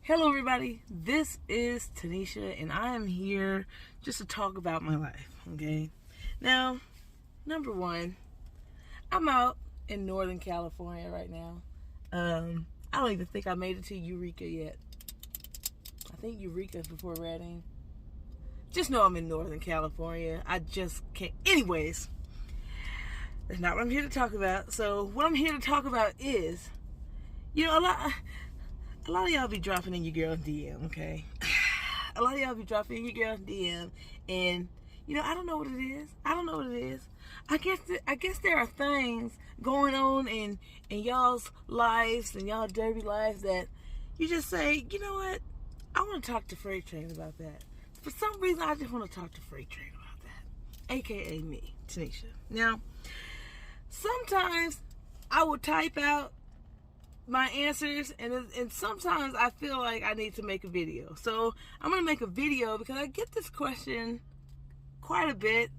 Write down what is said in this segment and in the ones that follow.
Hello everybody, this is Tanisha and I am here just to talk about my life, okay? Now, number one, I'm out in Northern California right now. I don't even think I made it to Eureka yet. I think Eureka's before Redding. Just know I'm in Northern California. I just can't. Anyways, that's not what I'm here to talk about. So what I'm here to talk about is, a lot of y'all be dropping in your girl's DM, okay? A lot of y'all be dropping in your girl's DM, and I don't know what it is. I guess there are things going on in y'all's lives and y'all dirty lives that you just say, you know what? I want to talk to Freight Train about that. For some reason, I just want to talk to Freight Train about that, aka me, Tanisha. Now, sometimes I will type out my answers, and sometimes I feel like I need to make a video. So I'm gonna make a video because I get this question quite a bit.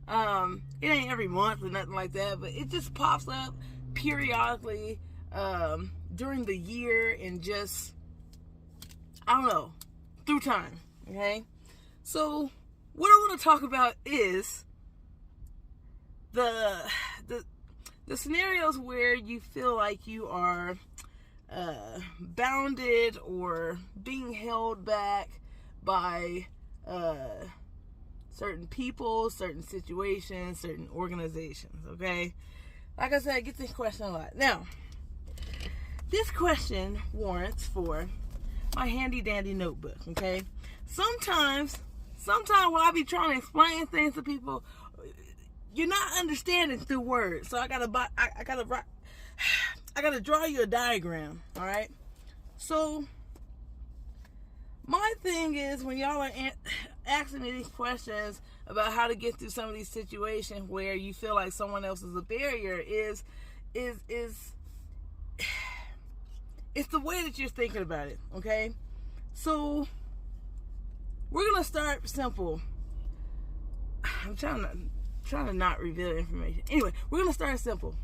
It ain't every month or nothing like that, but it just pops up periodically during the year and just, I don't know, through time. Okay, so what I want to talk about is the scenarios where you feel like you are bounded or being held back by certain people, certain situations, certain organizations, okay? Like I said, I get this question a lot. Now, this question warrants for my handy dandy notebook, okay? Sometimes when I be trying to explain things to people, you're not understanding through words. So I gotta draw you a diagram, all right? So my thing is, when y'all are asking me these questions about how to get through some of these situations where you feel like someone else is a barrier, is it's the way that you're thinking about it, okay? So we're gonna start simple. I'm trying to not reveal information. Anyway, we're gonna start simple.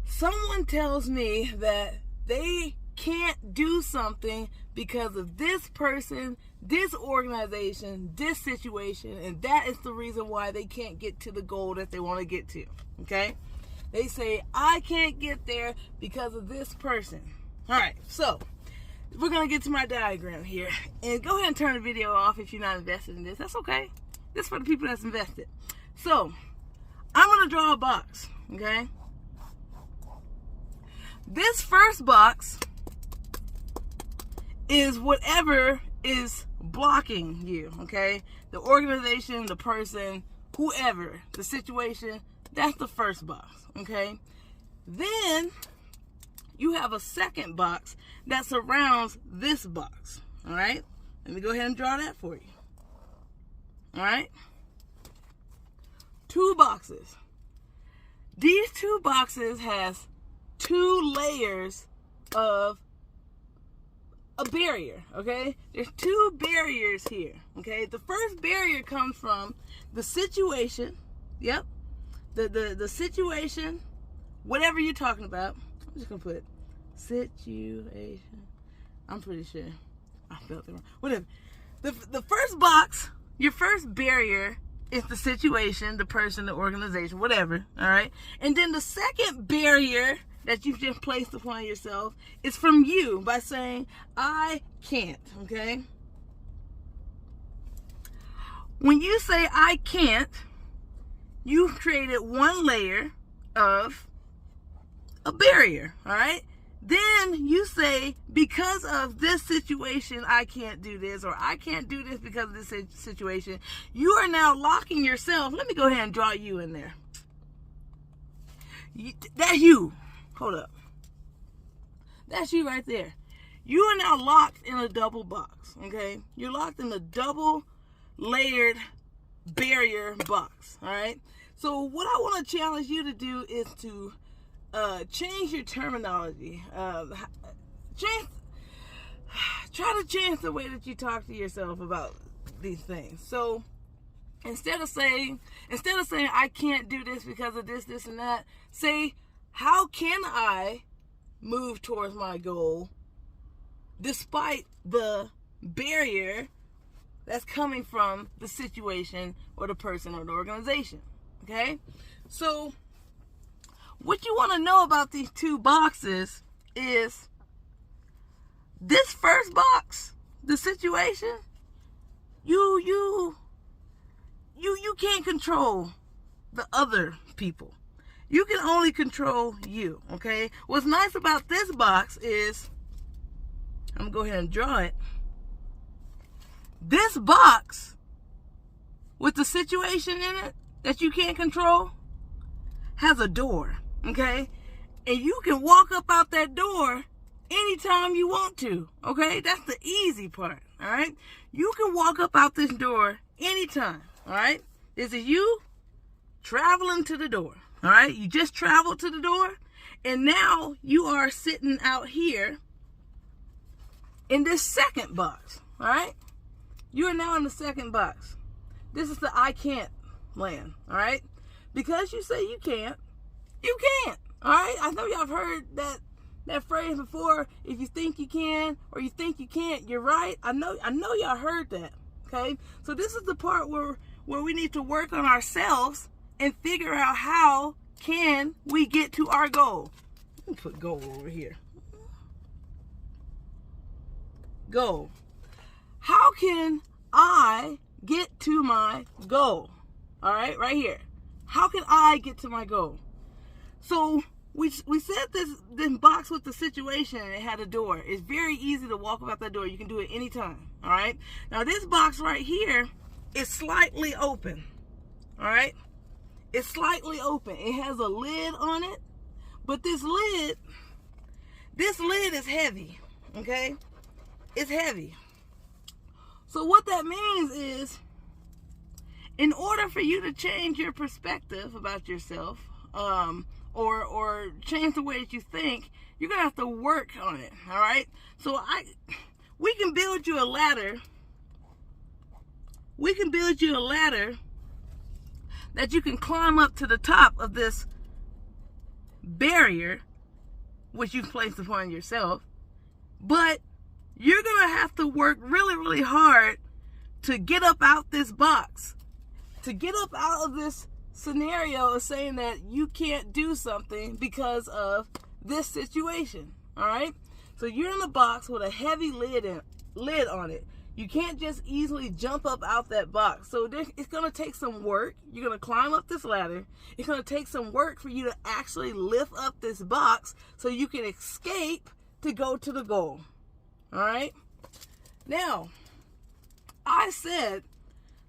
Someone tells me that they can't do something because of this person, this organization, this situation, and that is the reason why they can't get to the goal that they want to get to. Okay? They say, I can't get there because of this person. Alright, so we're gonna get to my diagram here. And go ahead and turn the video off if you're not invested in this. That's okay. This is for the people that's invested. So, I'm going to draw a box, okay? This first box is whatever is blocking you, okay? The organization, the person, whoever, the situation, that's the first box, okay? Then, you have a second box that surrounds this box, all right? Let me go ahead and draw that for you. Alright? 2 boxes. These 2 boxes has 2 layers of a barrier, okay? There's 2 barriers here, okay? The first barrier comes from the situation. Yep. The situation, whatever you're talking about. I'm just going to put situation. I'm pretty sure I spelled it wrong. Whatever. The first box, your first barrier, is the situation, the person, the organization, whatever, all right? And then the second barrier that you've just placed upon yourself is from you by saying, I can't, okay? When you say, I can't, you've created one layer of a barrier, all right? Then you say, because of this situation, I can't do this, or I can't do this because of this situation. You are now locking yourself. Let me go ahead and draw you in there. That's you. Hold up. That's you right there. You are now locked in a double box, okay? You're locked in a double layered barrier box, all right? So what I want to challenge you to do is to change your terminology. Try to change the way that you talk to yourself about these things. So instead of saying I can't do this because of this, and that, say, how can I move towards my goal despite the barrier that's coming from the situation or the person or the organization. Okay? So, what you want to know about these two boxes is this first box, the situation, you can't control the other people. You can only control you, okay? What's nice about this box is, I'm going to go ahead and draw it. This box with the situation in it that you can't control has a door, okay? And you can walk up out that door anytime you want to, okay? That's the easy part, all right? You can walk up out this door anytime, all right? This is you traveling to the door, all right? You just traveled to the door, and now you are sitting out here in this second box, all right? You are now in the second box. This is the I can't land, all right? Because you say you can't, you can't, all right? I know y'all have heard that phrase before. If you think you can or you think you can't, you're right. I know y'all heard that, okay? So this is the part where we need to work on ourselves and figure out how can we get to our goal. Let me put goal over here. Goal. How can I get to my goal? All right, right here. How can I get to my goal? So we said this box with the situation, and it had a door. It's very easy to walk about that door. You can do it anytime. All right. Now this box right here is slightly open. All right. It's slightly open. It has a lid on it, but this lid is heavy. Okay. It's heavy. So what that means is, in order for you to change your perspective about yourself, or change the way that you think, you're gonna have to work on it. All right. So we can build you a ladder. We can build you a ladder that you can climb up to the top of this barrier, which you've placed upon yourself. But you're going to have to work really, really hard to get up out this box, to get up out of this scenario of saying that you can't do something because of this situation. All right. So you're in the box with a heavy lid on it. You can't just easily jump up out that box. So it's going to take some work. You're going to climb up this ladder. It's going to take some work for you to actually lift up this box so you can escape to go to the goal. All right. Now, I said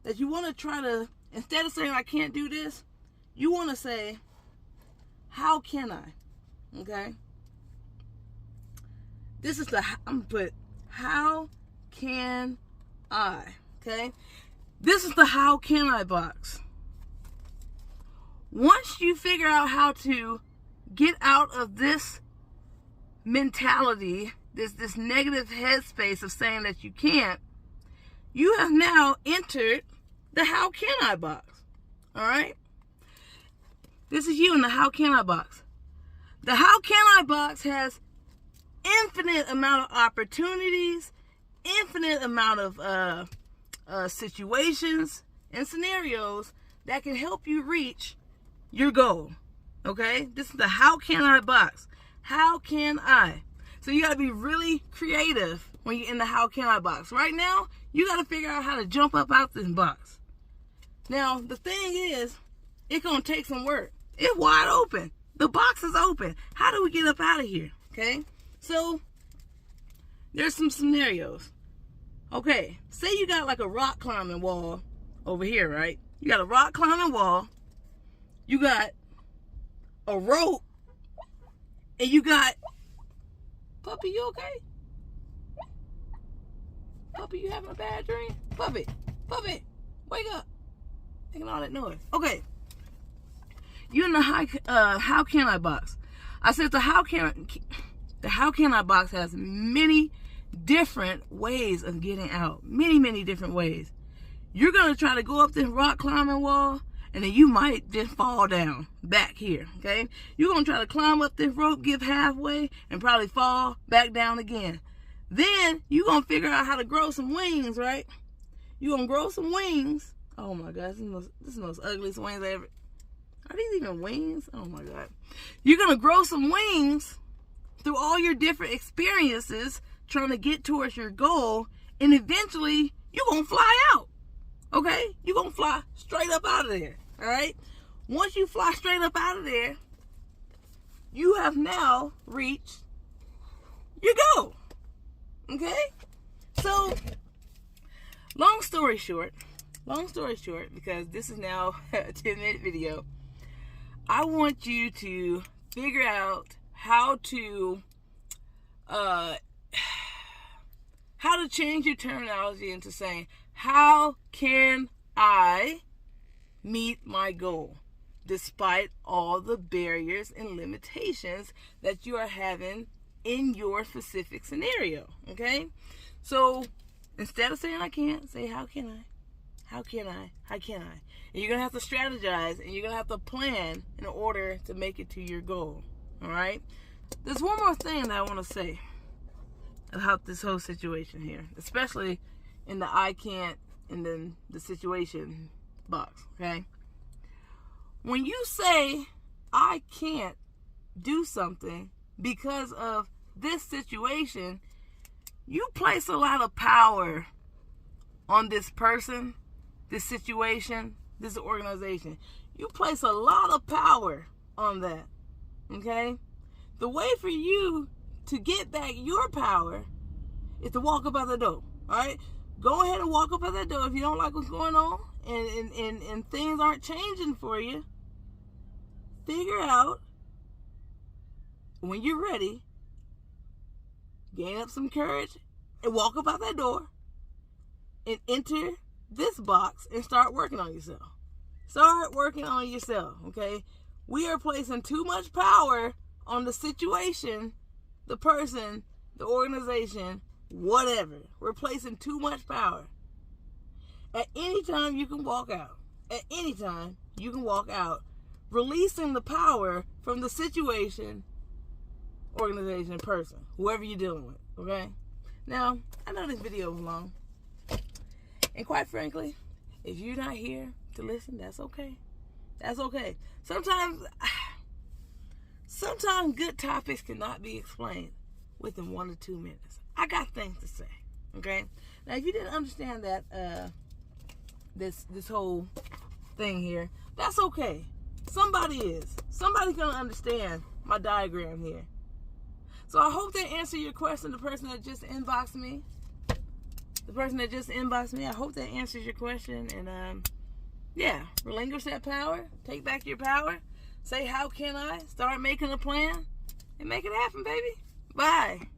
that you want to try to, instead of saying I can't do this, you want to say, how can I? Okay. This is I'm going to put, how can I? Okay. This is the how can I box. Once you figure out how to get out of this mentality, this negative headspace of saying that you can't, you have now entered the how can I box. All right. This is you in the how can I box. The how can I box has infinite amount of opportunities, infinite amount of situations and scenarios that can help you reach your goal. Okay. This is the how can I box. How can I? So you got to be really creative when you're in the how can I box. Right now, you got to figure out how to jump up out this box. Now, the thing is, it's going to take some work. It's wide open. The box is open. How do we get up out of here? Okay? So, there's some scenarios. Okay, say you got like a rock climbing wall over here, right? You got a rock climbing wall. You got a rope. And you got... Puppy, you okay? Puppy, you having a bad dream? Puppy, wake up. Making all that noise. Okay. You in the how can I box. I said the how can I box has many different ways of getting out. Many different ways. You're going to try to go up this rock climbing wall, and then you might just fall down back here, okay? You're going to try to climb up this rope, give halfway, and probably fall back down again. Then you're going to figure out how to grow some wings, right? You're going to grow some wings. Oh my God, this is the most ugliest wings I ever... Are these even wings? Oh my God. You're going to grow some wings through all your different experiences trying to get towards your goal, and eventually you're going to fly out. Okay? You're going to fly straight up out of there. All right? Once you fly straight up out of there, you have now reached your goal. Okay? So, long story short, because this is now a 10-minute video, I want you to figure out how to change your terminology into saying, how can I meet my goal despite all the barriers and limitations that you are having in your specific scenario? Okay? So instead of saying I can't, say how can I? How can I? How can I? And you're going to have to strategize, and you're going to have to plan in order to make it to your goal. All right? There's one more thing that I want to say about this whole situation here, especially in the I can't and then the situation box. Okay? When you say I can't do something because of this situation, you place a lot of power on this person, this situation, this organization. You place a lot of power on that. Okay? The way for you to get back your power is to walk up out the door. Alright? Go ahead and walk up out that door if you don't like what's going on and things aren't changing for you. Figure out, when you're ready, gain up some courage and walk up out that door and enter this box and start working on yourself. Start working on yourself, okay? We are placing too much power on the situation, the person, the organization, whatever. We're placing too much power. At any time you can walk out. At any time you can walk out, releasing the power from the situation, organization, person, whoever you're dealing with, okay? Now, I know this video was long, and quite frankly, if you're not here to listen, that's okay. That's okay. Sometimes good topics cannot be explained within 1 to 2 minutes. I got things to say, okay? Now, if you didn't understand that, this whole thing here, that's okay. Somebody is. Somebody's gonna understand my diagram here. So I hope that answered your question. The person that just inboxed me, I hope that answers your question. And yeah, relinquish that power. Take back your power. Say, how can I? Start making a plan and make it happen, baby. Bye.